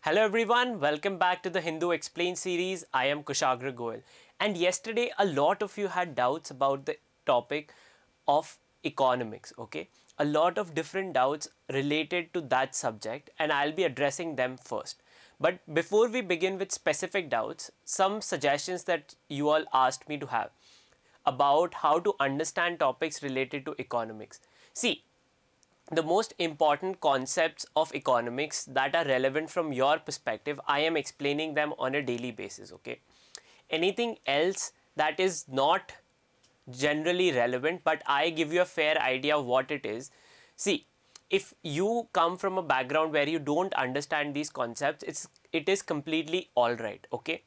Hello everyone, welcome back to the Hindu Explain series. I am Kushagra Goel. And yesterday a lot of you had doubts about the topic of economics, okay? A lot of different doubts related to that subject and I'll be addressing them first. But before we begin with specific doubts, some suggestions that you all asked me to have about how to understand topics related to economics. See, the most important concepts of economics that are relevant from your perspective, I am explaining them on a daily basis, okay? Anything else that is not generally relevant, but I give you a fair idea of what it is. See, if you come from a background where you don't understand these concepts, it is completely all right, okay?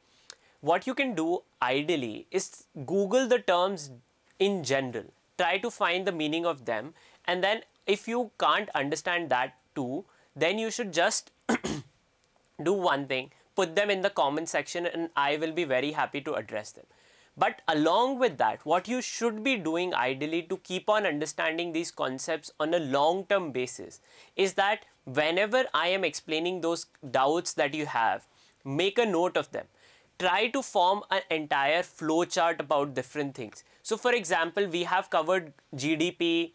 What you can do ideally is Google the terms in general, try to find the meaning of them, and then if you can't understand that too, then you should just do one thing, put them in the comment section and I will be very happy to address them. But along with that, what you should be doing ideally to keep on understanding these concepts on a long term basis is that whenever I am explaining those doubts that you have, make a note of them. Try to form an entire flow chart about different things. So for example, we have covered GDP,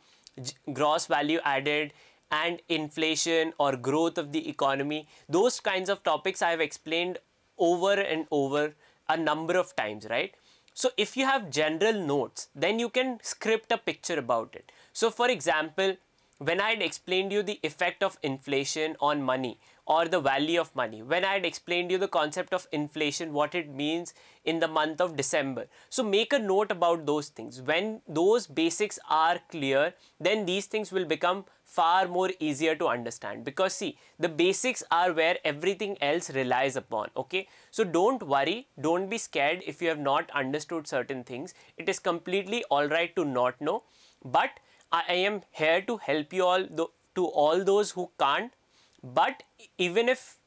gross value added, and inflation or growth of the economy. Those kinds of topics I have explained over and over a number of times, right? So if you have general notes, then you can script a picture about it. So for example, when I had explained you the effect of inflation on money or the value of money, when I had explained you the concept of inflation, what it means in the month of December. So make a note about those things. When those basics are clear, then these things will become far more easier to understand, because see, the basics are where everything else relies upon, okay? So don't worry, don't be scared if you have not understood certain things. It is completely all right to not know, but I am here to help you all, to all those who can't. But even if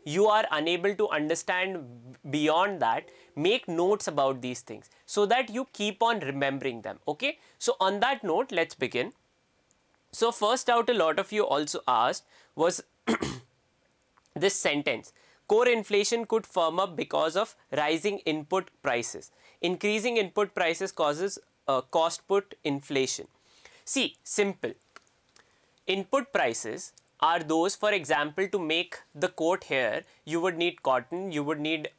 you are unable to understand beyond that, make notes about these things so that you keep on remembering them, okay? So on that note, let's begin. So first out, a lot of you also asked was this sentence: core inflation could firm up because of rising input prices. Increasing input prices causes cost put inflation. See, simple. Input prices are those, for example, to make the coat here, you would need cotton, you would need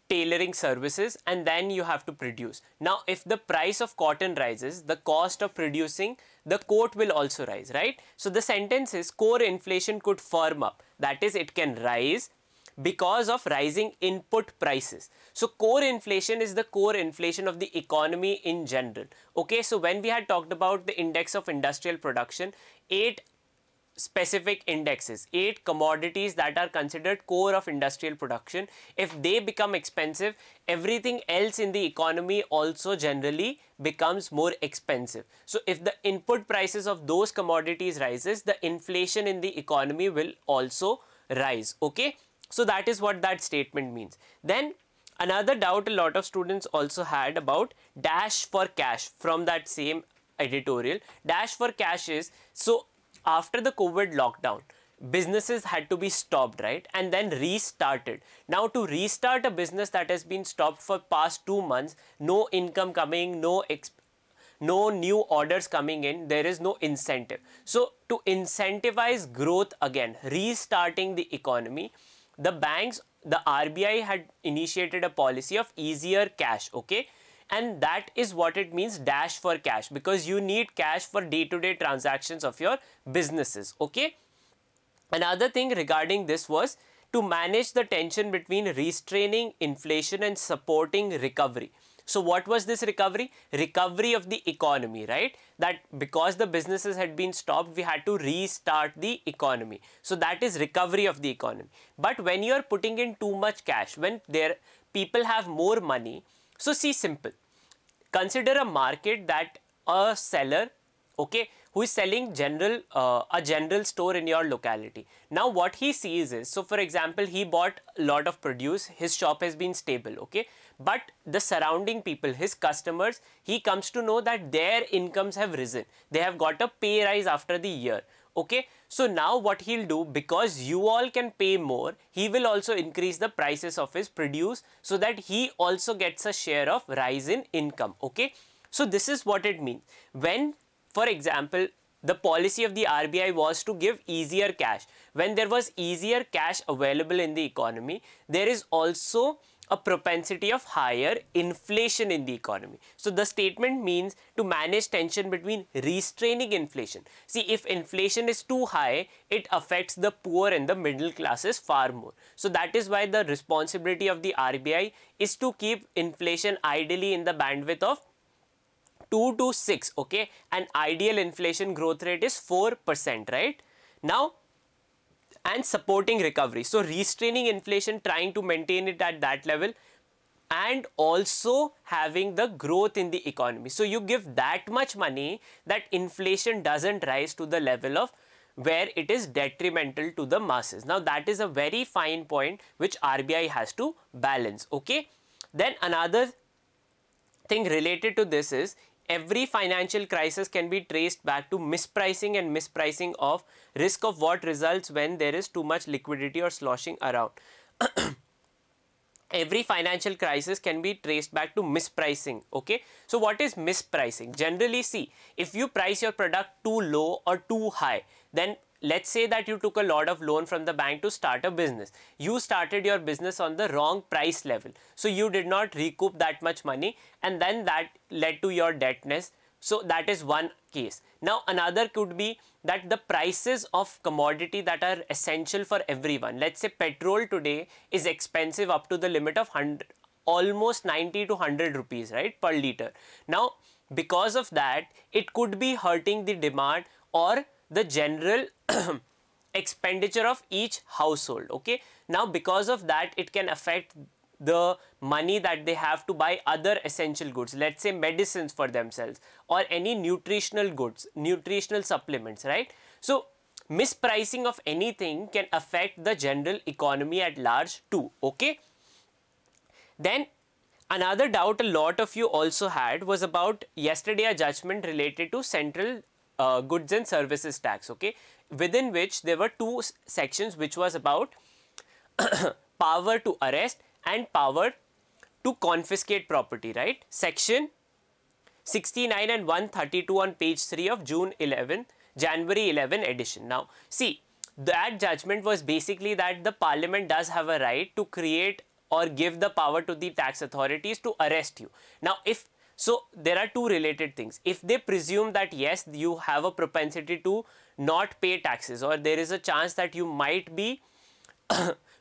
tailoring services, and then you have to produce. Now, if the price of cotton rises, the cost of producing the coat will also rise, right? So the sentence is core inflation could firm up. That is, it can rise because of rising input prices. So core inflation is the core inflation of the economy in general. Okay, so when we had talked about the index of industrial production, 8 specific indexes, 8 commodities that are considered core of industrial production, if they become expensive, everything else in the economy also generally becomes more expensive. So if the input prices of those commodities rises, the inflation in the economy will also rise, okay? So that is what that statement means. Then another doubt a lot of students also had about dash for cash from that same editorial. Dash for cash is, so after the COVID lockdown, businesses had to be stopped, right? And then restarted. Now to restart a business that has been stopped for past 2 months, no income coming, no new orders coming in, there is no incentive. So to incentivize growth again, restarting the economy, the banks, the RBI had initiated a policy of easier cash, okay? And that is what it means, dash for cash, because you need cash for day-to-day transactions of your businesses, okay? Another thing regarding this was to manage the tension between restraining inflation and supporting recovery. So what was this recovery? Recovery of the economy, right? That because the businesses had been stopped, we had to restart the economy. So that is recovery of the economy. But when you are putting in too much cash, when there people have more money, so see, simple. Consider a market that a seller, okay, who is selling a general store in your locality. Now what he sees is, so for example, he bought a lot of produce, his shop has been stable, okay, but the surrounding people, his customers, he comes to know that their incomes have risen, they have got a pay rise after the year, okay. So now what he'll do, because you all can pay more, he will also increase the prices of his produce so that he also gets a share of rise in income. Okay. So this is what it means. When, for example, the policy of the RBI was to give easier cash. When there was easier cash available in the economy, there is also a propensity of higher inflation in the economy. So the statement means to manage tension between restraining inflation. See, if inflation is too high, it affects the poor and the middle classes far more. So that is why the responsibility of the RBI is to keep inflation ideally in the bandwidth of 2 to 6. Okay, and ideal inflation growth rate is 4%, right? Now, and supporting recovery, so restraining inflation, trying to maintain it at that level, and also having the growth in the economy. So you give that much money that inflation doesn't rise to the level of where it is detrimental to the masses. Now that is a very fine point which RBI has to balance. Okay, then another thing related to this is, every financial crisis can be traced back to mispricing, and mispricing of risk of what results when there is too much liquidity or sloshing around. Every financial crisis can be traced back to mispricing. Okay, so what is mispricing? Generally, see, if you price your product too low or too high, then let's say that you took a lot of loan from the bank to start a business. You started your business on the wrong price level, so you did not recoup that much money, and then that led to your debtness. So that is one case. Now another could be that the prices of commodity that are essential for everyone, let's say petrol today is expensive up to the limit of 100, almost 90 to 100 rupees, right, per liter. Now because of that, it could be hurting the demand or the general expenditure of each household. Okay, now because of that, it can affect the money that they have to buy other essential goods, let's say medicines for themselves or any nutritional goods, nutritional supplements, right? So mispricing of anything can affect the general economy at large too. Okay, then another doubt a lot of you also had was about yesterday a judgment related to central goods and services tax. Okay, within which there were two sections, which was about power to arrest and power to confiscate property, right? Section 69 and 132 on page 3 of January 11 edition. Now, see, that judgment was basically that the parliament does have a right to create or give the power to the tax authorities to arrest you. Now, if so, there are two related things. If they presume that yes, you have a propensity to not pay taxes, or there is a chance that you might be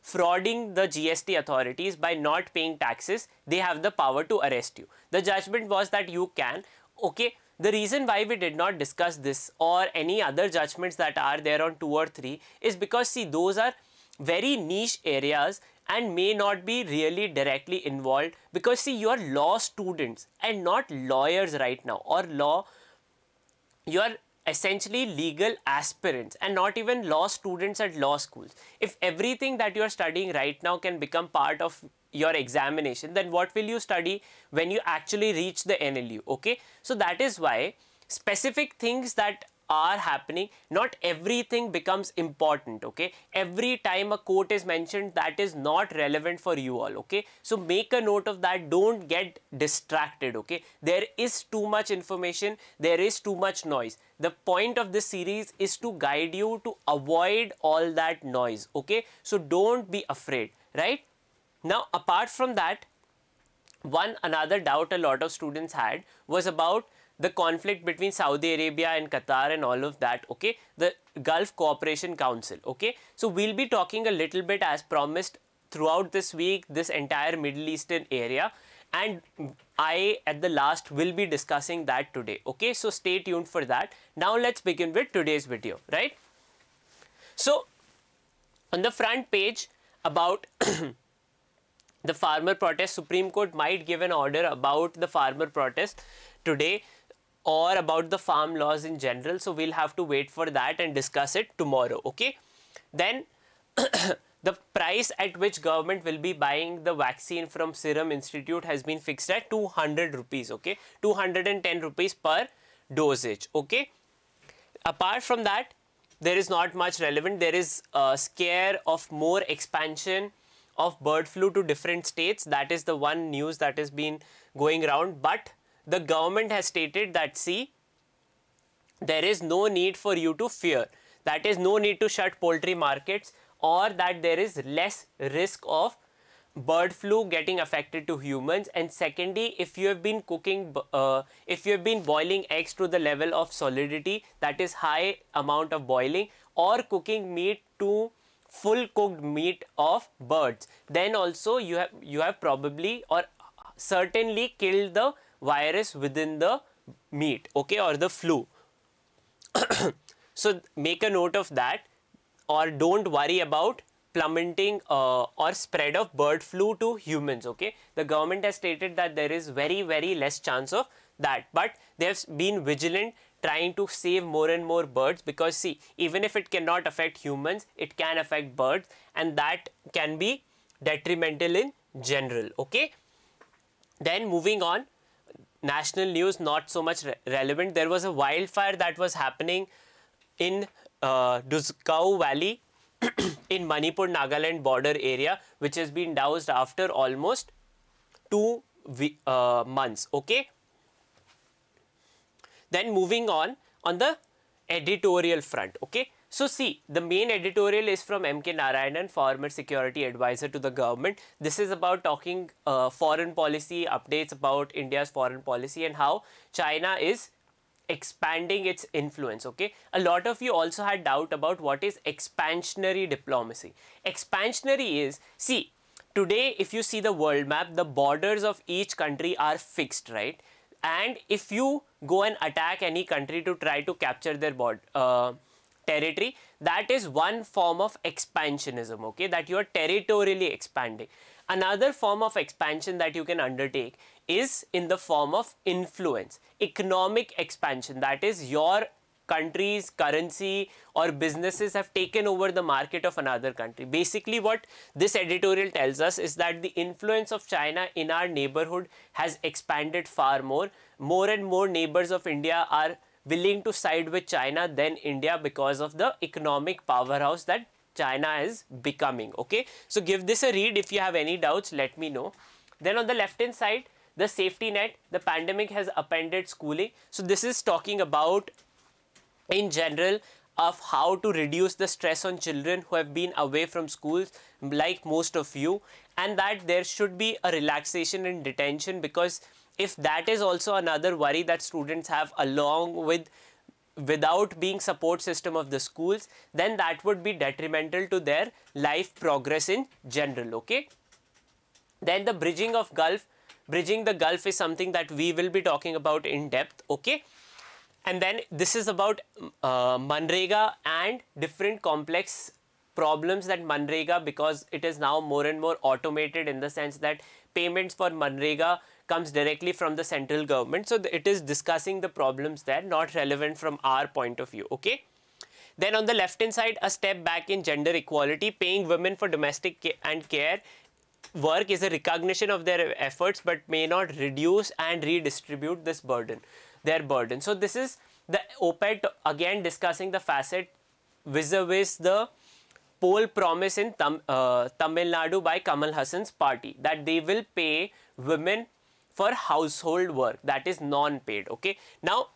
frauding the GST authorities by not paying taxes, they have the power to arrest you. The judgment was that you can. Okay, the reason why we did not discuss this or any other judgments that are there on 2 or 3 is because, see, those are very niche areas and may not be really directly involved, because see, you are law students and not lawyers right now, or you are essentially legal aspirants and not even law students at law schools. If everything that you are studying right now can become part of your examination, then what will you study when you actually reach the NLU? Okay, so that is why specific things that are happening, not everything becomes important. Okay, every time a quote is mentioned, that is not relevant for you all. Okay, so make a note of that, don't get distracted. Okay, there is too much information, there is too much noise. The point of this series is to guide you to avoid all that noise. Okay, so don't be afraid, right? Now apart from that, one another doubt a lot of students had was about the conflict between Saudi Arabia and Qatar and all of that. Okay, the Gulf Cooperation Council. Okay, so we'll be talking a little bit, as promised, throughout this week, this entire Middle Eastern area, and I at the last will be discussing that today. Okay, so stay tuned for that. Now let's begin with today's video, right? So on the front page about the farmer protest, Supreme Court might give an order about the farmer protest today or about the farm laws in general. So we'll have to wait for that and discuss it tomorrow. Okay, then the price at which government will be buying the vaccine from Serum Institute has been fixed at 200 rupees. Okay, 210 rupees per dosage. Okay, apart from that, there is not much relevant. There is a scare of more expansion of bird flu to different states. That is the one news that has been going around. But the government has stated that, see, there is no need for you to fear. That is, no need to shut poultry markets, or that there is less risk of bird flu getting affected to humans. And secondly, if you have been cooking, if you have been boiling eggs to the level of solidity, that is high amount of boiling, or cooking meat to full cooked meat of birds, then also you have probably or certainly killed the virus within the meat, okay, or the flu. So make a note of that, or don't worry about plummeting or spread of bird flu to humans, okay. The government has stated that there is very less chance of that, but they have been vigilant, trying to save more and more birds, because see, even if it cannot affect humans, it can affect birds, and that can be detrimental in general, okay. Then moving on, national news, not so much relevant. There was a wildfire that was happening in Duskau Valley in Manipur Nagaland border area, which has been doused after almost 2 months, okay. Then moving on the editorial front, okay. So see, the main editorial is from M.K. Narayanan, former security advisor to the government. This is about talking foreign policy, updates about India's foreign policy and how China is expanding its influence, okay. A lot of you also had doubt about what is expansionary diplomacy. Expansionary is, see, today if you see the world map, the borders of each country are fixed, right? And if you go and attack any country to try to capture their territory, that is one form of expansionism, okay, that you are territorially expanding. Another form of expansion that you can undertake is in the form of influence, economic expansion, that is your country's currency or businesses have taken over the market of another country. Basically what this editorial tells us is that the influence of China in our neighborhood has expanded far more. More and more neighbors of India are willing to side with China than India because of the economic powerhouse that China is becoming, okay. So give this a read. If you have any doubts, let me know. Then on the left hand side, the safety net, the pandemic has upended schooling. So this is talking about in general of how to reduce the stress on children who have been away from schools, like most of you, and that there should be a relaxation in detention, because if that is also another worry that students have along with without being support system of the schools, then that would be detrimental to their life progress in general, okay. Then the bridging the gulf is something that we will be talking about in depth, okay. And then this is about Manrega and different complex problems that Manrega, because it is now more and more automated in the sense that payments for Manrega comes directly from the central government. So it is discussing the problems there, not relevant from our point of view, okay. Then on the left hand side, a step back in gender equality, paying women for domestic and care work is a recognition of their efforts, but may not reduce and redistribute this burden, their burden. So this is the op-ed again discussing the facet vis-a-vis the poll promise in Tamil Nadu by Kamal Hassan's party, that they will pay women for household work, that is non-paid, okay. Now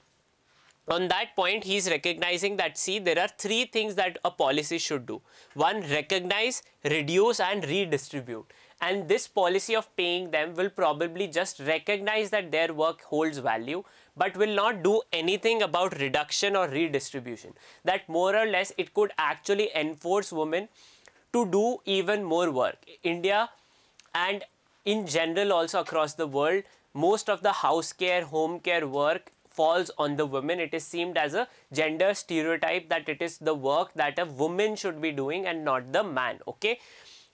on that point, he is recognizing that, see, there are 3 things that a policy should do. 1, recognize, reduce and redistribute. And this policy of paying them will probably just recognize that their work holds value, but will not do anything about reduction or redistribution. That more or less it could actually enforce women to do even more work. India and in general also across the world, most of the house care, home care work falls on the women. It is seen as a gender stereotype that it is the work that a woman should be doing and not the man, okay.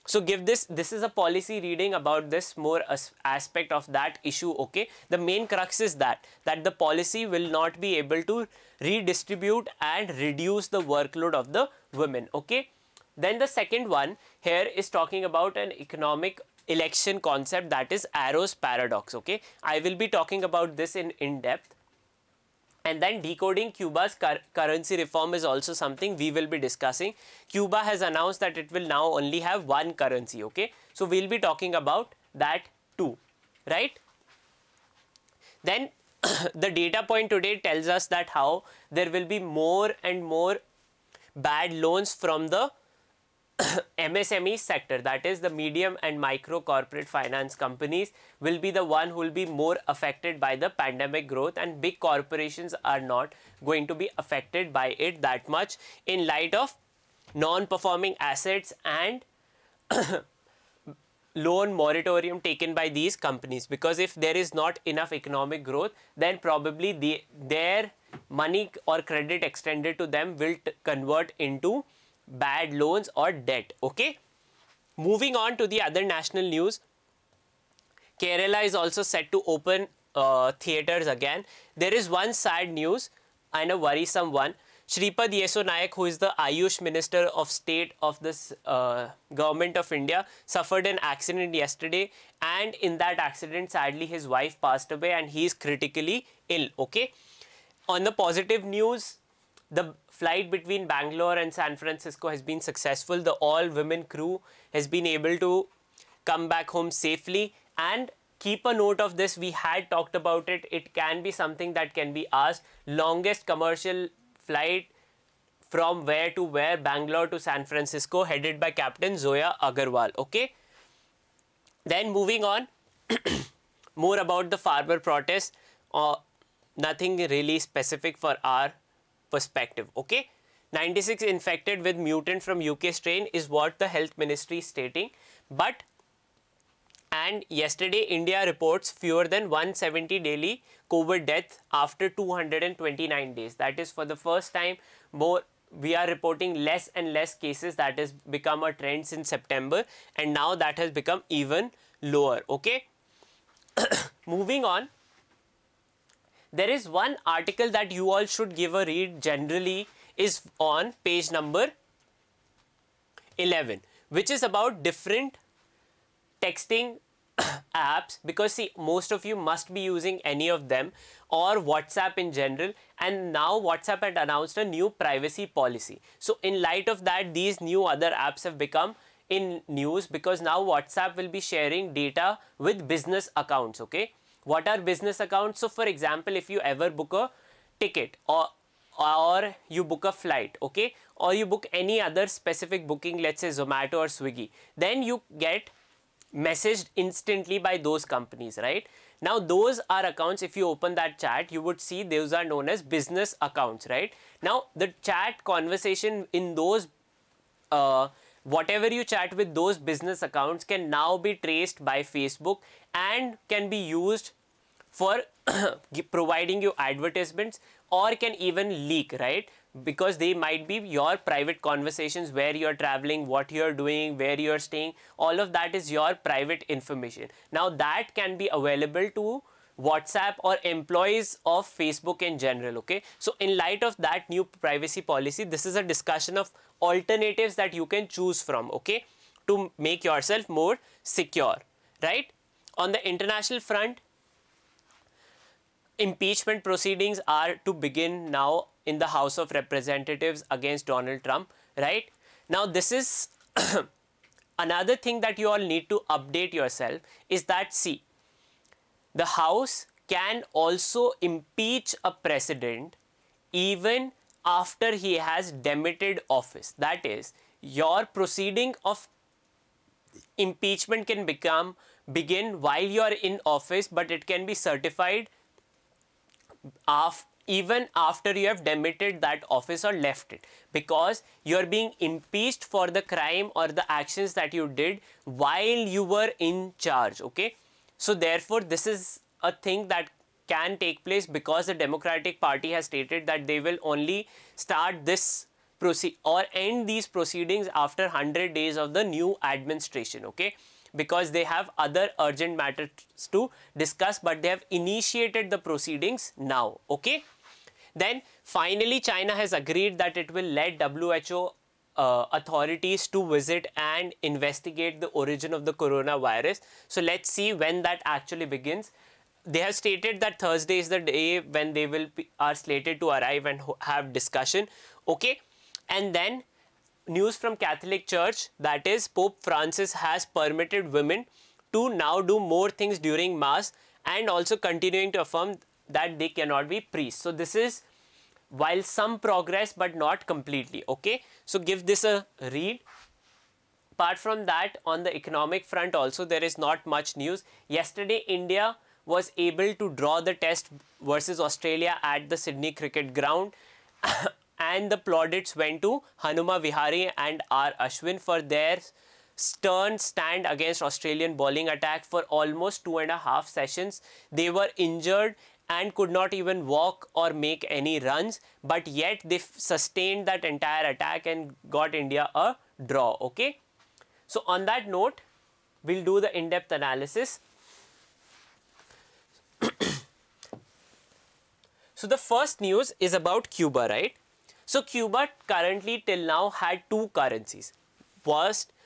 So give this is a policy reading about this more aspect of that issue, okay. The main crux is that the policy will not be able to redistribute and reduce the workload of the women, okay. Then the second one here is talking about an economic election concept, that is Arrow's paradox, okay. I will be talking about this in depth. And then decoding Cuba's currency reform is also something we will be discussing. Cuba has announced that it will now only have one currency, okay? So we'll be talking about that too, right? Then the data point today tells us that how there will be more and more bad loans from the MSME sector, that is the medium and micro corporate finance companies, will be the one who will be more affected by the pandemic growth, and big corporations are not going to be affected by it that much in light of non-performing assets and loan moratorium taken by these companies. Because if there is not enough economic growth, then probably their money or credit extended to them will convert into bad loans or debt, okay? Moving on to the other national news, Kerala is also set to open theatres again. There is one sad news and a worrisome one. Shripad Yeso Nayak, who is the Ayush Minister of State of this Government of India, suffered an accident yesterday, and in that accident, sadly, his wife passed away and he is critically ill, okay? On the positive news, the flight between Bangalore and San Francisco has been successful. The all-women crew has been able to come back home safely. And keep a note of this, we had talked about it. It can be something that can be asked. Longest commercial flight from where to where? Bangalore to San Francisco, headed by Captain Zoya Agarwal, okay? Then moving on, more about the farmer protest. Nothing really specific for our perspective, okay? 96 infected with mutant from UK strain is what the health ministry is stating. And yesterday India reports fewer than 170 daily COVID deaths after 229 days. That is, for the first time, we are reporting less and less cases. That has become a trend since September, and now that has become even lower, okay? Moving on, there is one article that you all should give a read generally, is on page number 11, which is about different texting apps, because see, most of you must be using any of them or WhatsApp in general, and now WhatsApp had announced a new privacy policy. So in light of that, these new other apps have become in news, because now WhatsApp will be sharing data with business accounts, okay? What are business accounts? So for example, if you ever book a ticket or you book a flight, okay, or you book any other specific booking, let's say Zomato or Swiggy, then you get messaged instantly by those companies, right? Now those are accounts. If you open that chat, you would see those are known as business accounts, right? Now the chat conversation in those whatever you chat with those business accounts can now be traced by Facebook and can be used for providing you advertisements, or can even leak, right? Because they might be your private conversations, where you're traveling, what you're doing, where you're staying, all of that is your private information. Now that can be available to WhatsApp or employees of Facebook in general, okay? So in light of that new privacy policy, this is a discussion of alternatives that you can choose from, okay, to make yourself more secure, right? On the international front, impeachment proceedings are to begin now in the House of Representatives against Donald Trump, right? Now this is another thing that you all need to update yourself, is that, see, the House can also impeach a president even after he has demitted office. That is, your proceeding of impeachment can begin while you are in office, but it can be certified even after you have demitted that office or left it, because you are being impeached for the crime or the actions that you did while you were in charge, okay? So therefore this is a thing that can take place, because the Democratic Party has stated that they will only start this or end these proceedings after 100 days of the new administration, okay? Because they have other urgent matters to discuss, but they have initiated the proceedings now, okay? Then finally, China has agreed that it will let WHO authorities to visit and investigate the origin of the coronavirus. So let's see when that actually begins. they have stated that Thursday is the day when they are slated to arrive and have discussion. Okay, and then news from Catholic Church, that is Pope Francis has permitted women to now do more things during Mass, and also continuing to affirm that they cannot be priests. So this is while some progress but not completely. Okay, so give this a read. Apart from that, on the economic front also there is not much news. Yesterday India was able to draw the test versus Australia at the Sydney cricket ground and the plaudits went to Hanuma Vihari and R Ashwin for their stern stand against Australian bowling attack for almost 2.5 sessions. They were injured and could not even walk or make any runs, but yet they sustained that entire attack and got India a draw. Okay, so on that note, we'll do the in-depth analysis. So the first news is about Cuba, right? So Cuba currently till now had two currencies.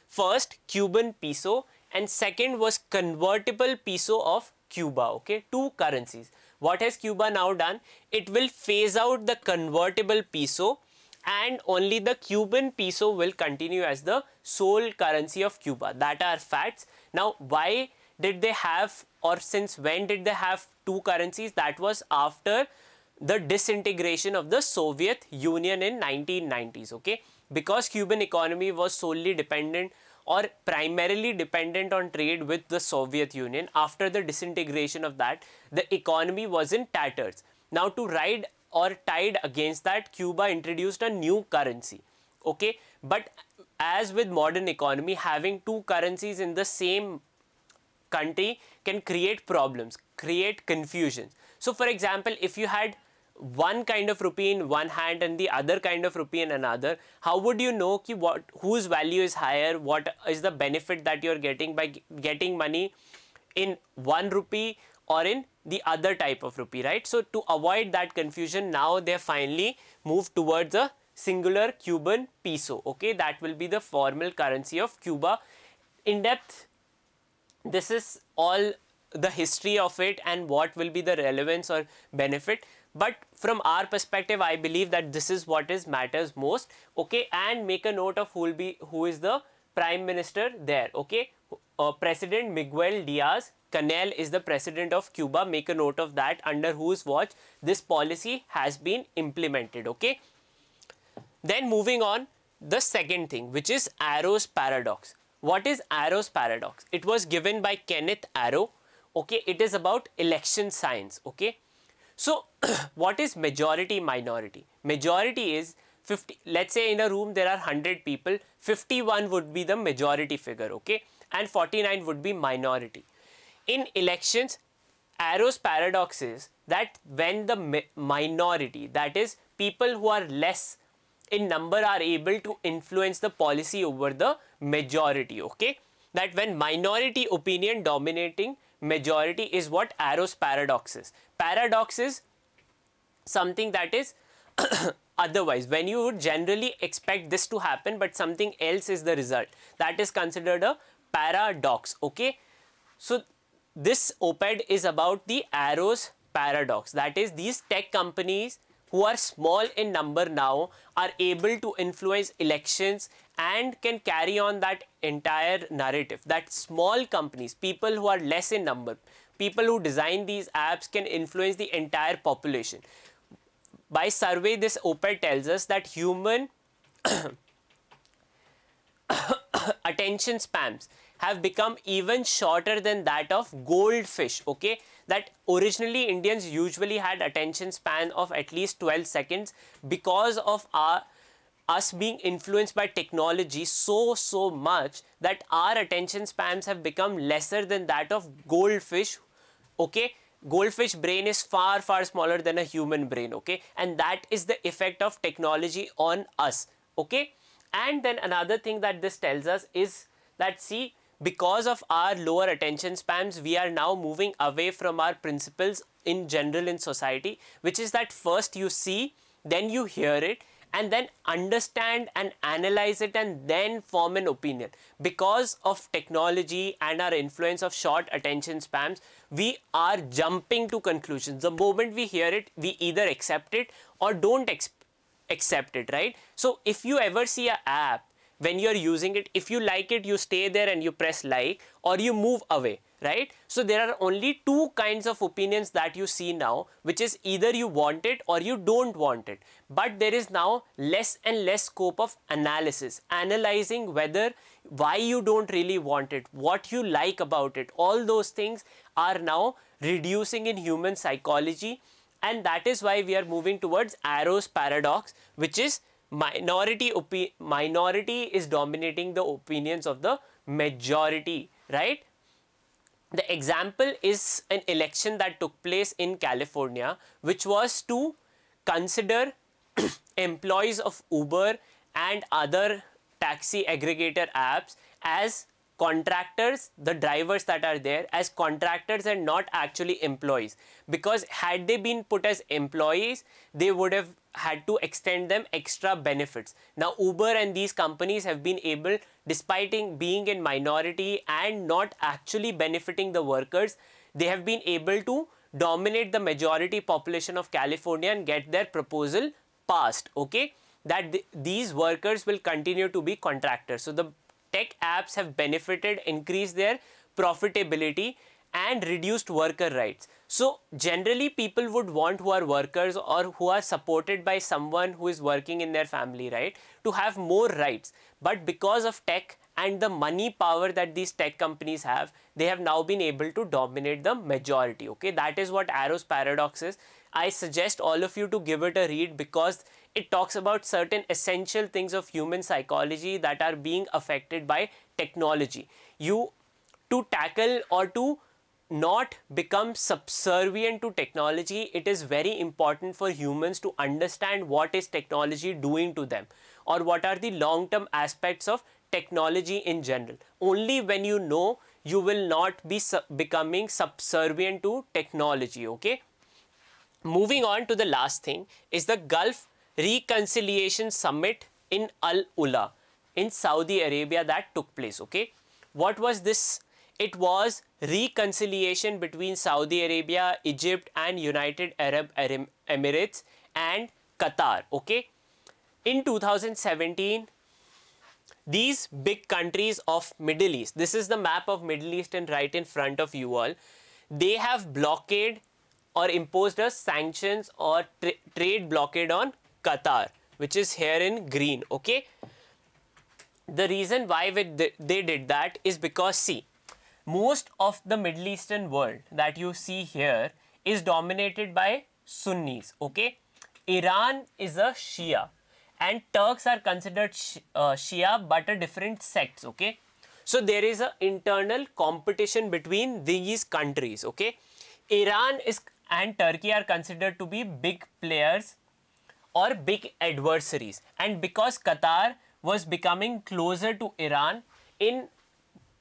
First Cuban peso, and second was convertible peso of Cuba. Okay, two currencies. What has Cuba now done? It will phase out the convertible peso and only the Cuban peso will continue as the sole currency of Cuba. That are facts. Now, why did they have, or since when did they have two currencies? That was after the disintegration of the Soviet Union in 1990s. Okay, because Cuban economy was solely dependent or primarily dependent on trade with the Soviet Union. After the disintegration of that, the economy was in tatters. Now, to ride or tide against that, Cuba introduced a new currency. Okay, but as with modern economy, having two currencies in the same country can create problems, create confusion. So for example, if you had one kind of rupee in one hand and the other kind of rupee in another, how would you know ki whose value is higher, what is the benefit that you're getting by getting money in one rupee or in the other type of rupee, right? So to avoid that confusion, now they finally moved towards a singular Cuban peso. Okay, that will be the formal currency of Cuba. In depth, this is all the history of it and what will be the relevance or benefit. But from our perspective, I believe that this is what is matters most. Okay, and make a note of who is the prime minister there. Okay, President Miguel Diaz Canel is the president of Cuba. Make a note of that, under whose watch this policy has been implemented. Okay, then moving on, the second thing, which is Arrow's paradox. What is Arrow's paradox? It was given by Kenneth Arrow. Okay, it is about election science. Okay, so what is majority minority? Majority is 50. Let's say in a room there are 100 people, 51 would be the majority figure. Okay, and 49 would be minority. In elections, Arrow's paradox is that when the minority, that is people who are less in number, are able to influence the policy over the majority. Okay, that when minority opinion dominating majority is what Arrow's paradox is. Paradox is something that is otherwise, when you would generally expect this to happen but something else is the result, that is considered a paradox. Okay, so this op-ed is about the Arrow's paradox. That is, these tech companies who are small in number now are able to influence elections and can carry on that entire narrative. That small companies, people who are less in number, people who design these apps, can influence the entire population. By survey, this op-ed tells us that human attention spans have become even shorter than that of goldfish. Okay, that originally Indians usually had attention span of at least 12 seconds because of us being influenced by technology so much that our attention spans have become lesser than that of goldfish. Okay, goldfish brain is far smaller than a human brain. Okay, and that is the effect of technology on us. Okay, and then another thing that this tells us is that, see, because of our lower attention spans, we are now moving away from our principles in general in society, which is that first you see, then you hear it, and then understand and analyze it and then form an opinion. Because of technology and our influence of short attention spans, we are jumping to conclusions. The moment we hear it, we either accept it or don't accept it, right? So if you ever see an app, when you're using it, if you like it, you stay there and you press like, or you move away, right? So there are only two kinds of opinions that you see now, which is either you want it or you don't want it. But there is now less and less scope of analysis, analyzing whether why you don't really want it, what you like about it. All those things are now reducing in human psychology, and that is why we are moving towards Arrow's paradox, which is minority is dominating the opinions of the majority, right? The example is an election that took place in California, which was to consider employees of Uber and other taxi aggregator apps as contractors, the drivers that are there as contractors and not actually employees. Because had they been put as employees, they would have had to extend them extra benefits. Now Uber and these companies have been able, despite being in minority and not actually benefiting the workers, they have been able to dominate the majority population of California and get their proposal passed, okay, that these workers will continue to be contractors. So the tech apps have benefited, increased their profitability and reduced worker rights. So generally people would want, who are workers or who are supported by someone who is working in their family, right, to have more rights. But because of tech and the money power that these tech companies have, they have now been able to dominate the majority, okay. That is what Arrow's paradox is. I suggest all of you to give it a read, because it talks about certain essential things of human psychology that are being affected by technology. To tackle or to not become subservient to technology, it is very important for humans to understand what is technology doing to them, or what are the long-term aspects of technology in general. Only when you know, you will not be becoming subservient to technology, okay. Moving on to the last thing is the Gulf Reconciliation Summit in Al Ula in Saudi Arabia that took place, okay. What was this? It was reconciliation between Saudi Arabia, Egypt and United Arab Emirates and Qatar, okay. In 2017, these big countries of Middle East, this is the map of Middle East and right in front of you all, they have blockade or imposed a sanctions or trade blockade on Qatar, which is here in green, okay. The reason why they did that is because, see, most of the Middle Eastern world that you see here is dominated by Sunnis, okay. Iran is a Shia and Turks are considered Shia but a different sects, okay. So there is an internal competition between these countries, okay. Iran and Turkey are considered to be big players or big adversaries, and because Qatar was becoming closer to Iran, in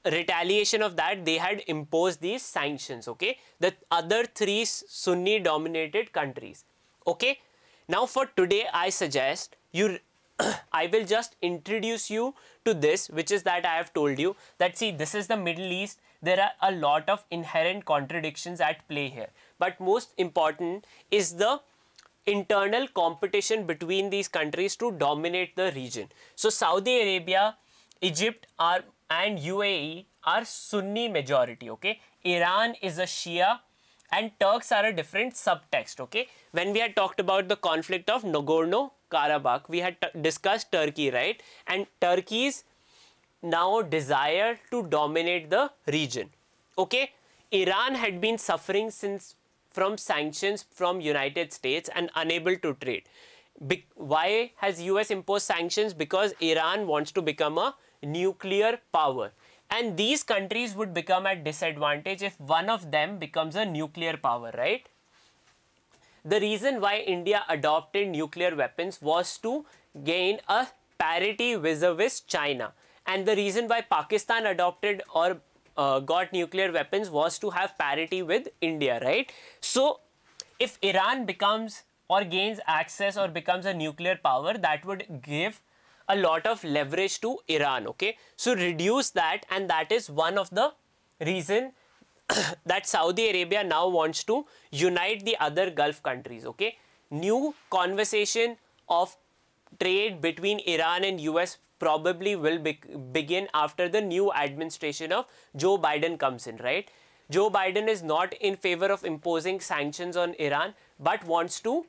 retaliation of that they had imposed these sanctions, okay, the other three Sunni dominated countries, okay. Now for today I suggest you I will just introduce you to this, which is that I have told you that, see, this is the Middle East. There are a lot of inherent contradictions at play here, but most important is the internal competition between these countries to dominate the region. So Saudi Arabia, Egypt and UAE are Sunni majority, okay. Iran is a Shia and Turks are a different subtext, okay. When we had talked about the conflict of Nagorno-Karabakh, we had discussed Turkey, right, and Turkey's now desire to dominate the region, okay. Iran had been suffering from sanctions from United States and unable to trade. Why has US imposed sanctions? Because Iran wants to become a nuclear power, and these countries would become at disadvantage if one of them becomes a nuclear power, right. The reason why India adopted nuclear weapons was to gain a parity vis-a-vis China, and the reason why Pakistan adopted or got nuclear weapons was to have parity with India, right. So if Iran becomes or gains access or becomes a nuclear power, that would give a lot of leverage to Iran, okay. So reduce that, and that is one of the reason that Saudi Arabia now wants to unite the other Gulf countries, okay. New conversation of trade between Iran and US probably will begin after the new administration of Joe Biden comes in, right. Joe Biden is not in favor of imposing sanctions on Iran, but wants to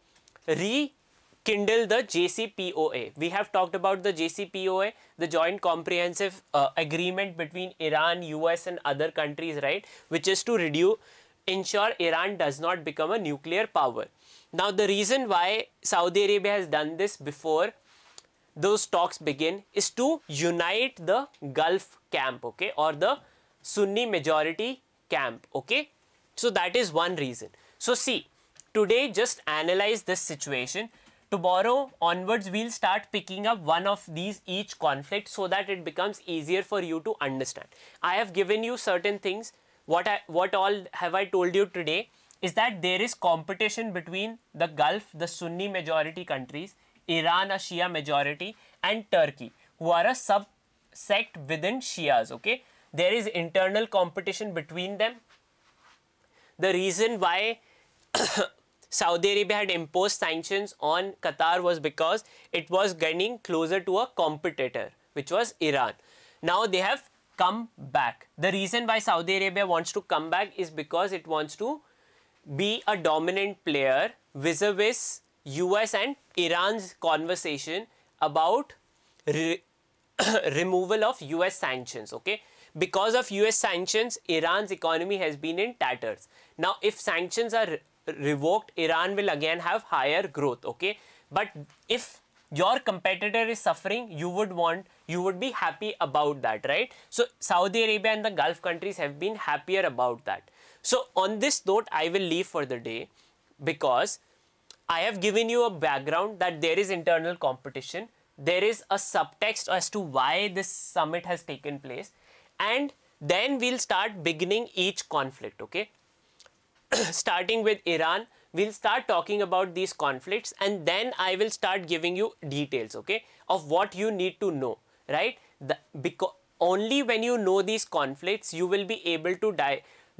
rekindle the JCPOA. We have talked about the JCPOA, the Joint Comprehensive Agreement between Iran, US and other countries, right, which is to ensure Iran does not become a nuclear power. Now, the reason why Saudi Arabia has done this before those talks begin is to unite the Gulf camp, okay, or the Sunni majority camp, okay. So that is one reason. So see, today just analyze this situation. Tomorrow onwards we'll start picking up one of these each conflict so that it becomes easier for you to understand. I have given you certain things. What all have I told you today is that there is competition between the Gulf, the Sunni majority countries, Iran, a Shia majority, and Turkey, who are a subsect within Shias, okay. There is internal competition between them. The reason why Saudi Arabia had imposed sanctions on Qatar was because it was getting closer to a competitor, which was Iran. Now they have come back. The reason why Saudi Arabia wants to come back is because it wants to be a dominant player vis-a-vis US and Iran's conversation about removal of US sanctions, okay. Because of US sanctions, Iran's economy has been in tatters. Now, if sanctions are revoked, Iran will again have higher growth, okay. But if your competitor is suffering, you would be happy about that, right? So Saudi Arabia and the Gulf countries have been happier about that. So on this note, I will leave for the day, because I have given you a background that there is internal competition. There is a subtext as to why this summit has taken place, and then we'll start beginning each conflict, okay. Starting with Iran, we'll start talking about these conflicts, and then I will start giving you details, okay, of what you need to know, right? Because only when you know these conflicts, you will be able to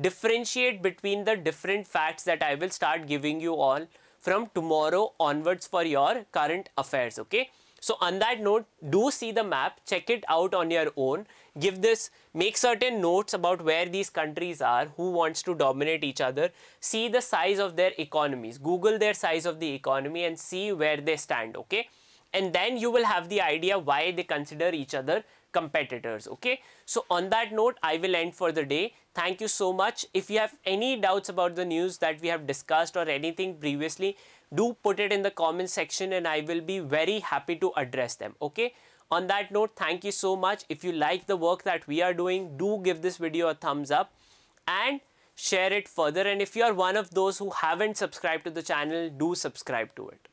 differentiate between the different facts that I will start giving you all from tomorrow onwards for your current affairs, okay. So on that note, do see the map, check it out on your own, make certain notes about where these countries are, who wants to dominate each other, see the size of their economies, Google their size of the economy and see where they stand, okay. And then you will have the idea why they consider each other competitors, okay. So on that note, I will end for the day. Thank you so much. If you have any doubts about the news that we have discussed or anything previously, do put it in the comment section and I will be very happy to address them, okay. On that note, thank you so much. If you like the work that we are doing, do give this video a thumbs up and share it further. And if you are one of those who haven't subscribed to the channel, do subscribe to it.